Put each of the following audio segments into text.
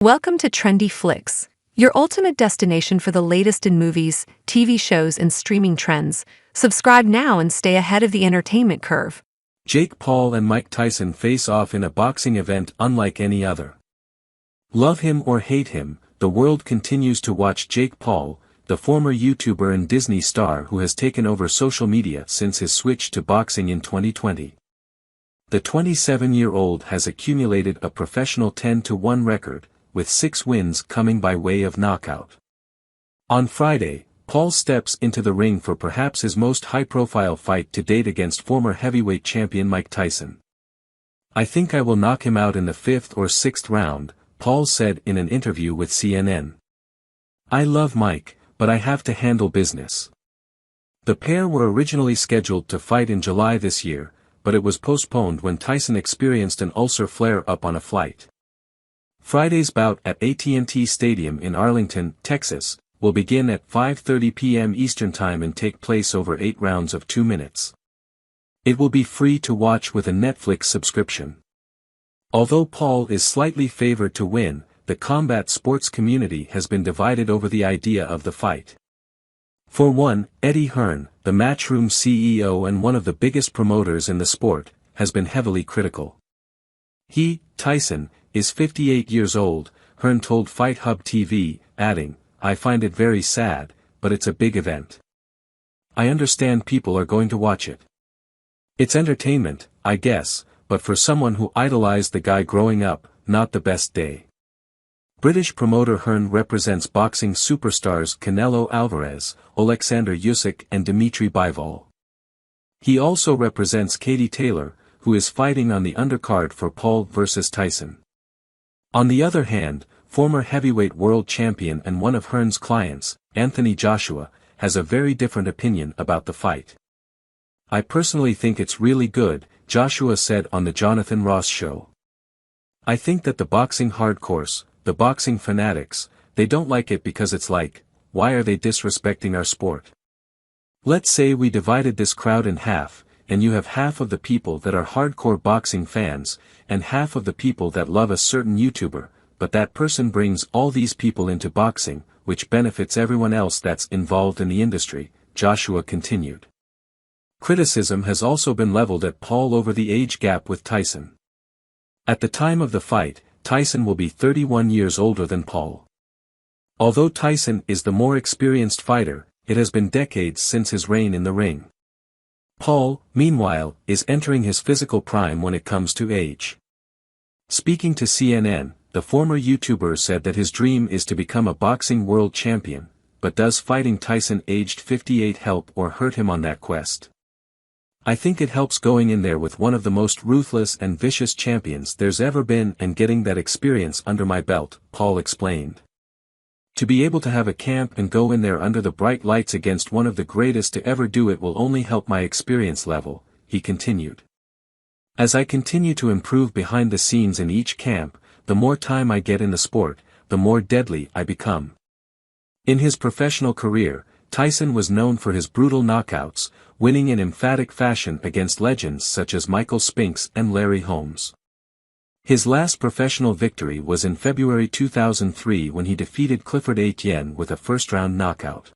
Welcome to Trendy Flix, your ultimate destination for the latest in movies, TV shows, and streaming trends. Subscribe now and stay ahead of the entertainment curve. Jake Paul and Mike Tyson face off in a boxing event unlike any other. Love him or hate him, the world continues to watch Jake Paul, the former YouTuber and Disney star who has taken over social media since his switch to boxing in 2020. The 27-year-old has accumulated a professional 10-1 record, with 6 wins coming by way of knockout. On Friday, Paul steps into the ring for perhaps his most high-profile fight to date against former heavyweight champion Mike Tyson. "I think I will knock him out in the 5th or 6th round," Paul said in an interview with CNN. "I love Mike, but I have to handle business." The pair were originally scheduled to fight in July this year, but it was postponed when Tyson experienced an ulcer flare-up on a flight. Friday's bout at AT&T Stadium in Arlington, Texas, will begin at 5:30 p.m. Eastern Time and take place over 8 rounds of 2 minutes. It will be free to watch with a Netflix subscription. Although Paul is slightly favored to win, the combat sports community has been divided over the idea of the fight. For one, Eddie Hearn, the Matchroom CEO and one of the biggest promoters in the sport, has been heavily critical. He, Tyson, is 58 years old, Hearn told Fight Hub TV, adding, "I find it very sad, but it's a big event. I understand people are going to watch it. It's entertainment, I guess, but for someone who idolized the guy growing up, not the best day." British promoter Hearn represents boxing superstars Canelo Alvarez, Alexander Usyk and Dimitri Bivol. He also represents Katie Taylor, who is fighting on the undercard for Paul vs. Tyson. On the other hand, former heavyweight world champion and one of Hearn's clients, Anthony Joshua, has a very different opinion about the fight. "I personally think it's really good," Joshua said on the Jonathan Ross show. "I think that the boxing hardcores, the boxing fanatics, they don't like it because it's like, why are they disrespecting our sport? Let's say we divided this crowd in half, and you have half of the people that are hardcore boxing fans, and half of the people that love a certain YouTuber, but that person brings all these people into boxing, which benefits everyone else that's involved in the industry," Joshua continued. Criticism has also been leveled at Paul over the age gap with Tyson. At the time of the fight, Tyson will be 31 years older than Paul. Although Tyson is the more experienced fighter, it has been decades since his reign in the ring. Paul, meanwhile, is entering his physical prime when it comes to age. Speaking to CNN, the former YouTuber said that his dream is to become a boxing world champion, but does fighting Tyson aged 58 help or hurt him on that quest? "I think it helps going in there with one of the most ruthless and vicious champions there's ever been and getting that experience under my belt," Paul explained. "To be able to have a camp and go in there under the bright lights against one of the greatest to ever do it will only help my experience level," he continued. "As I continue to improve behind the scenes in each camp, the more time I get in the sport, the more deadly I become." In his professional career, Tyson was known for his brutal knockouts, winning in emphatic fashion against legends such as Michael Spinks and Larry Holmes. His last professional victory was in February 2003 when he defeated Clifford Etienne with a first-round knockout.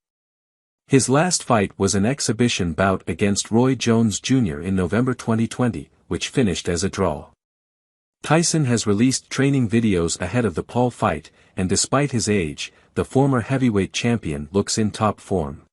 His last fight was an exhibition bout against Roy Jones Jr. in November 2020, which finished as a draw. Tyson has released training videos ahead of the Paul fight, and despite his age, the former heavyweight champion looks in top form.